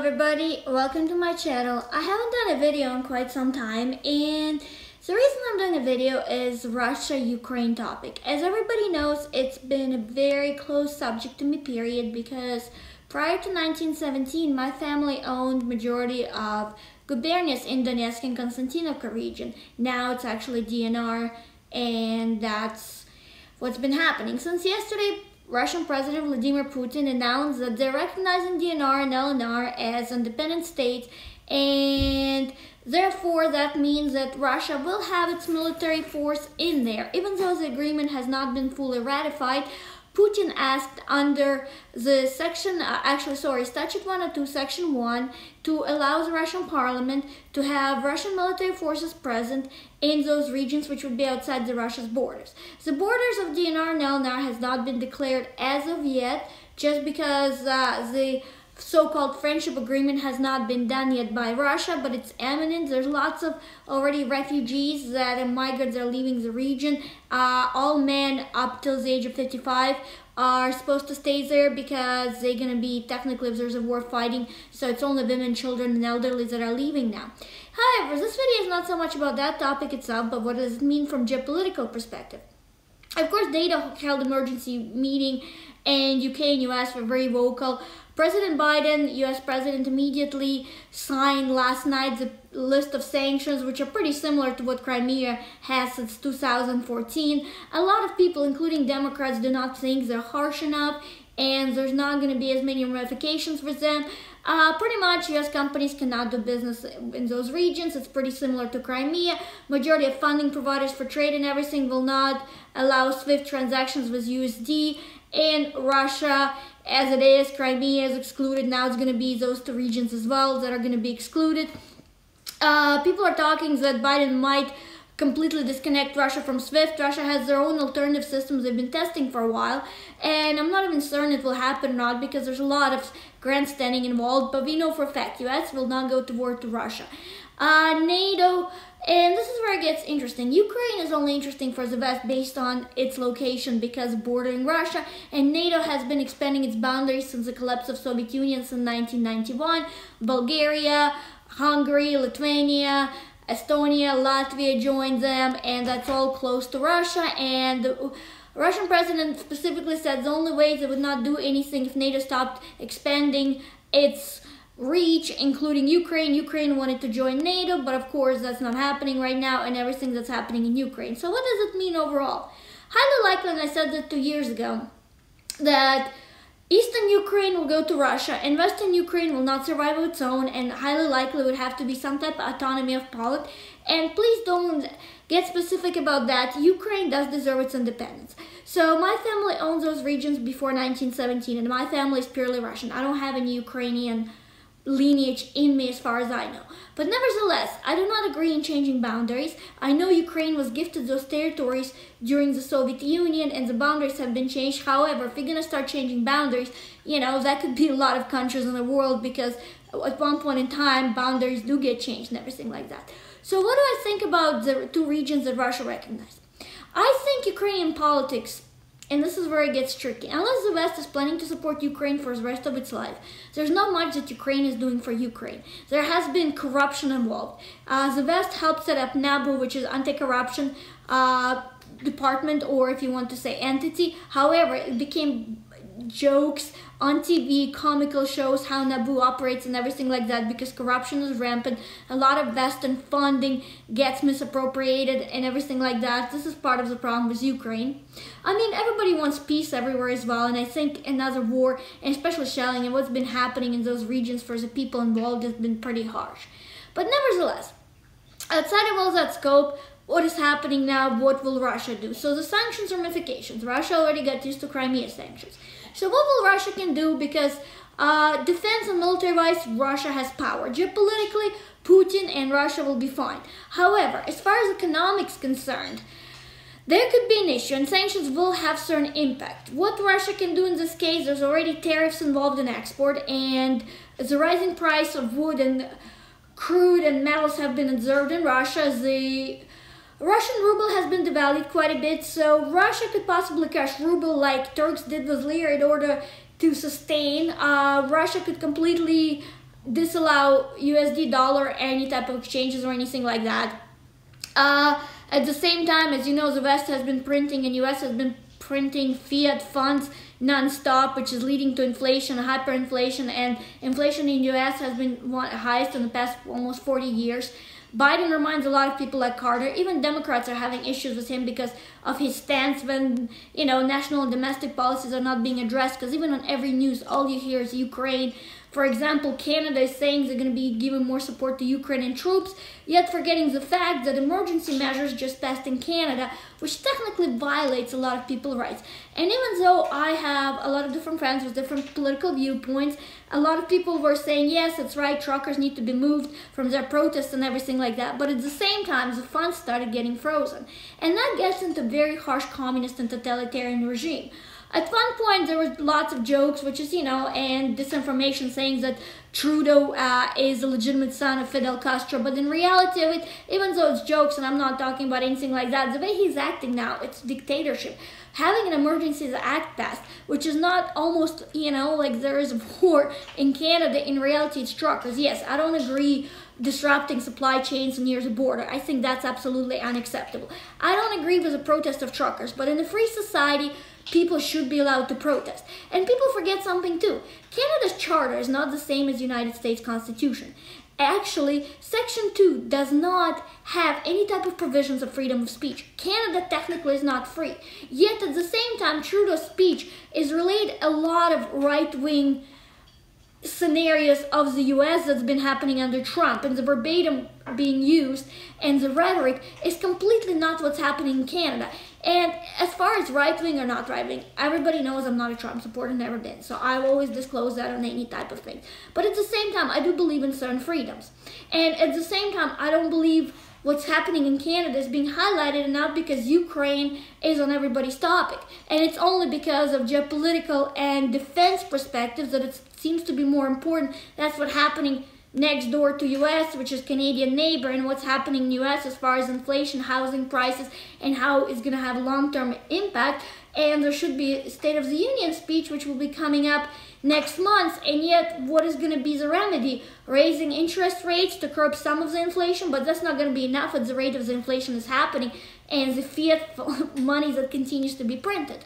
everybody, welcome to my channel. I haven't done a video in quite some time, and the reason I'm doing a video is Russia-Ukraine topic. As everybody knows, it's been a very close subject to me, period, because prior to 1917, my family owned majority of gubernias in Donetsk and Konstantinovka region. Now it's actually DNR, and that's what's been happening. Since yesterday, Russian President Vladimir Putin announced that they're recognizing DNR and LNR as independent states, and therefore that means that Russia will have its military force in there. Even though the agreement has not been fully ratified, Putin asked under the Statute 102, Section 1, to allow the Russian parliament to have Russian military forces present in those regions which would be outside the Russia's borders. The borders of DNR and LNR has not been declared as of yet, just because the so-called friendship agreement has not been done yet by Russia, but it's imminent. There's lots of already refugees that migrants are leaving the region. All men up till the age of 55 are supposed to stay there because they're going to be technically, if there's a war, fighting. So it's only women, children, and elderly that are leaving now. However, this video is not so much about that topic itself, but what does it mean from geopolitical perspective. Of course, NATO held emergency meeting, and UK and US were very vocal. President Biden, US President, immediately signed last night the list of sanctions, which are pretty similar to what Crimea has since 2014. A lot of people, including Democrats, do not think they're harsh enough, and there's not going to be as many ramifications for them. Pretty much, US companies cannot do business in those regions. It's pretty similar to Crimea. Majority of funding providers for trade and everything will not allow SWIFT transactions with USD. And Russia, as it is, Crimea is excluded. Now it's going to be those two regions as well that are going to be excluded. People are talking that Biden might completely disconnect Russia from SWIFT. Russia has their own alternative systems they've been testing for a while, and I'm not even certain it will happen or not because there's a lot of grandstanding involved, but we know for a fact US will not go to war to Russia. NATO, and this is where it gets interesting. Ukraine is only interesting for the West based on its location because bordering Russia, and NATO has been expanding its boundaries since the collapse of Soviet Union in 1991. Bulgaria, Hungary, Lithuania, Estonia, Latvia joined them, and that's all close to Russia. And the Russian president specifically said the only way they would not do anything if NATO stopped expanding its reach, including Ukraine. Ukraine wanted to join NATO, but of course that's not happening right now, and everything that's happening in Ukraine. So what does it mean overall? Highly likely, and I said that 2 years ago, that Eastern Ukraine will go to Russia, and Western Ukraine will not survive on its own, and highly likely would have to be some type of autonomy of Poland. And please don't get specific about that. Ukraine does deserve its independence. So my family owns those regions before 1917, and my family is purely Russian. I don't have any Ukrainian lineage in me as far as I know. But nevertheless, I do not agree in changing boundaries. I know Ukraine was gifted those territories during the Soviet Union, and the boundaries have been changed. However, if we're going to start changing boundaries, that could be a lot of countries in the world, because at one point in time, boundaries do get changed and everything like that. So what do I think about the two regions that Russia recognized? I think Ukrainian politics, and this is where it gets tricky. Unless the West is planning to support Ukraine for the rest of its life, there's not much that Ukraine is doing for Ukraine. There has been corruption involved. The West helped set up NABU, which is anti-corruption department, or if you want to say entity. However, it became jokes on TV, comical shows, how NABU operates and everything like that, because corruption is rampant. A lot of Western funding gets misappropriated and everything like that. This is part of the problem with Ukraine. I mean, everybody wants peace everywhere as well, and I think another war, and especially shelling and what's been happening in those regions for the people involved, has been pretty harsh. But nevertheless, outside of all that scope, what is happening now? What will Russia do? So the sanctions ramifications. Russia already got used to Crimea sanctions. So what will Russia can do? Because defense and military-wise, Russia has power. Geopolitically, Putin and Russia will be fine. However, as far as economics concerned, there could be an issue, and sanctions will have certain impact. What Russia can do in this case, there's already tariffs involved in export, and the rising price of wood and crude and metals have been observed in Russia. The Russian ruble has been devalued quite a bit, so Russia could possibly crush ruble like Turks did with lira in order to sustain. Russia could completely disallow USD dollar, any type of exchanges or anything like that. At the same time, as you know, the West has been printing and US has been printing fiat funds non-stop, which is leading to inflation, hyperinflation, and inflation in US has been one highest in the past almost 40 years. Biden reminds a lot of people like Carter. Even Democrats are having issues with him because of his stance when, national and domestic policies are not being addressed. Because even on every news, all you hear is Ukraine. For example, Canada is saying they're going to be giving more support to Ukrainian troops, yet forgetting the fact that emergency measures just passed in Canada, which technically violates a lot of people's rights. And even though I have a lot of different friends with different political viewpoints, a lot of people were saying, yes, it's right, truckers need to be moved from their protests and everything like that. But at the same time, the funds started getting frozen. And that gets into very harsh communist and totalitarian regime. At one point, there was lots of jokes, which is, and disinformation saying that Trudeau is a legitimate son of Fidel Castro. But in reality of it, even though it's jokes, and I'm not talking about anything like that, the way he's acting now, it's dictatorship. Having an emergency act passed, which is not almost, like there is a war in Canada. In reality, it's truckers. Yes, I don't agree disrupting supply chains near the border. I think that's absolutely unacceptable. I don't agree with the protest of truckers, but in a free society, people should be allowed to protest. And people forget something too. Canada's charter is not the same as the United States Constitution. Actually, Section 2 does not have any type of provisions of freedom of speech. Canada technically is not free. Yet at the same time, Trudeau's speech is relayed a lot of right-wing scenarios of the US that's been happening under Trump, and the verbatim being used and the rhetoric is completely not what's happening in Canada. And as far as right-wing or not right-wing, everybody knows I'm not a Trump supporter, never been. So I will always disclose that on any type of thing. But at the same time, I do believe in certain freedoms. And at the same time, I don't believe what's happening in Canada is being highlighted enough because Ukraine is on everybody's topic. And it's only because of geopolitical and defense perspectives that it seems to be more important. That's what's happening next door to US, which is Canadian neighbor, and what's happening in US as far as inflation, housing prices, and how it's going to have a long-term impact. And there should be a State of the Union speech, which will be coming up next month. And yet, what is going to be the remedy? Raising interest rates to curb some of the inflation, but that's not going to be enough at the rate of the inflation is happening and the fiat money that continues to be printed.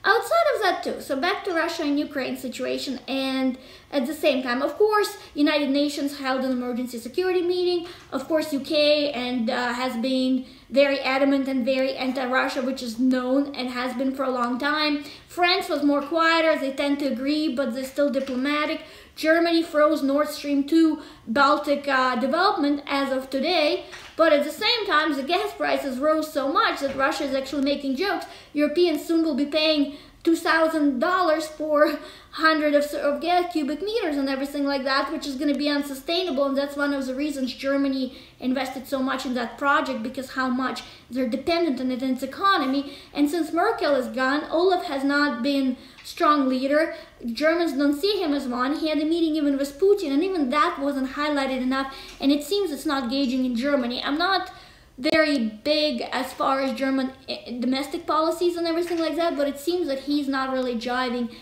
Outside of that too, so back to Russia and Ukraine situation, and at the same time, of course, United Nations held an emergency security meeting. Of course, UK and has been very adamant and very anti-Russia, which is known and has been for a long time. France was more quieter, they tend to agree, but they're still diplomatic. Germany froze Nord Stream 2 Baltic development as of today. But at the same time, the gas prices rose so much that Russia is actually making jokes. Europeans soon will be paying $2,000 for 100 of gas cubic meters and everything like that, which is going to be unsustainable. And that's one of the reasons Germany invested so much in that project, because how much they're dependent on it in its economy. And since Merkel is gone, Olaf has not been strong leader. Germans don't see him as one. He had a meeting even with Putin, and even that wasn't highlighted enough. And it seems it's not gauging in Germany. I'm not very big as far as German domestic policies and everything like that, but it seems that he's not really jiving,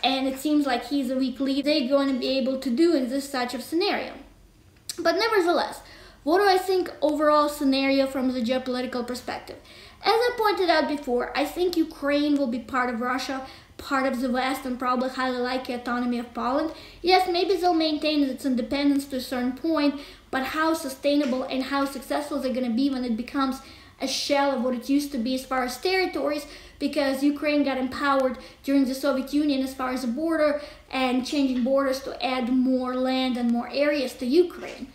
and it seems like he's a weak leader they're going to be able to do in this such of scenario. But nevertheless, what do I think overall scenario from the geopolitical perspective? As I pointed out before, I think Ukraine will be part of Russia, part of the West, and probably highly likely autonomy of Poland. Yes, maybe they'll maintain its independence to a certain point, but how sustainable and how successful they're going to be when it becomes a shell of what it used to be as far as territories, because Ukraine got empowered during the Soviet Union as far as the border and changing borders to add more land and more areas to Ukraine.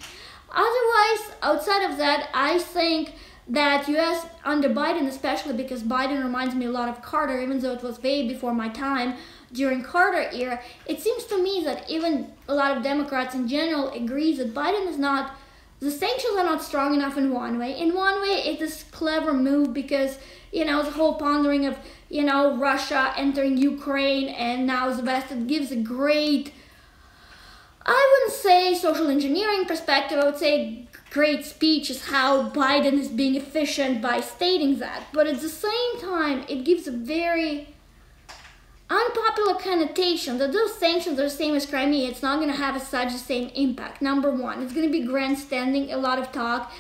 Otherwise, outside of that, I think that US under Biden, especially because Biden reminds me a lot of Carter, even though it was way before my time, during Carter era, it seems to me that even a lot of Democrats in general agree that Biden is not, the sanctions are not strong enough in one way. In one way, it is a clever move because, the whole pondering of, Russia entering Ukraine and now the West, it gives a great, I wouldn't say social engineering perspective, I would say great speech is how Biden is being efficient by stating that. But at the same time, it gives a very unpopular connotation that those sanctions are the same as Crimea. It's not going to have such the same impact. Number one, it's going to be grandstanding, a lot of talk.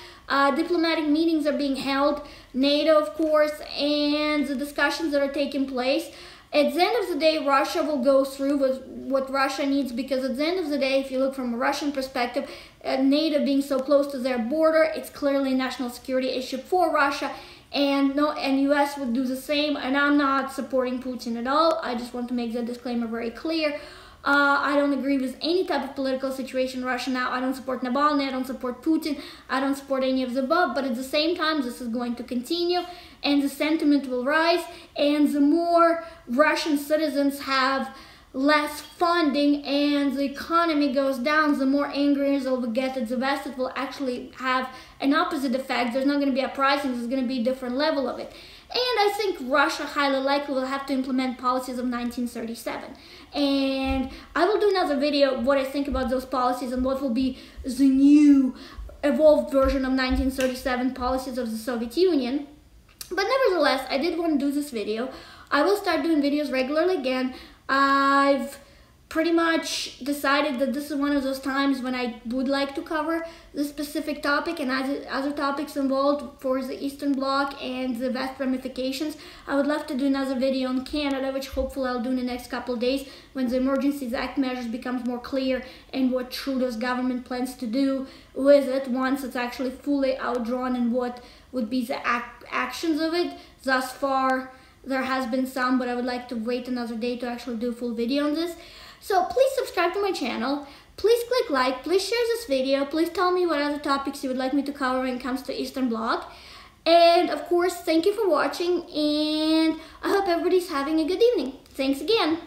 Diplomatic meetings are being held, NATO of course, and the discussions that are taking place. At the end of the day, Russia will go through with what Russia needs, because at the end of the day, if you look from a Russian perspective, NATO being so close to their border, it's clearly a national security issue for Russia, and US would do the same. And I'm not supporting Putin at all. I just want to make that disclaimer very clear. I don't agree with any type of political situation in Russia now. I don't support Navalny, I don't support Putin, I don't support any of the above, but at the same time, this is going to continue, and the sentiment will rise, and the more Russian citizens have less funding and the economy goes down, the more angry they'll get at the West. It will actually have an opposite effect. There's not going to be a pricing, there's going to be a different level of it. And I think Russia highly likely will have to implement policies of 1937. And I will do another video of what I think about those policies and what will be the new evolved version of 1937 policies of the Soviet Union. But nevertheless, I did want to do this video. I will start doing videos regularly again. I've pretty much decided that this is one of those times when I would like to cover this specific topic and other topics involved for the Eastern Bloc and the West ramifications. I would love to do another video on Canada, which hopefully I'll do in the next couple of days when the Emergencies Act measures becomes more clear and what Trudeau's government plans to do with it once it's actually fully outdrawn, and what would be the actions of it. Thus far, there has been some, but I would like to wait another day to actually do a full video on this. So please subscribe to my channel, please click like, please share this video, please tell me what other topics you would like me to cover when it comes to Eastern Bloc. And of course, thank you for watching, and I hope everybody's having a good evening. Thanks again.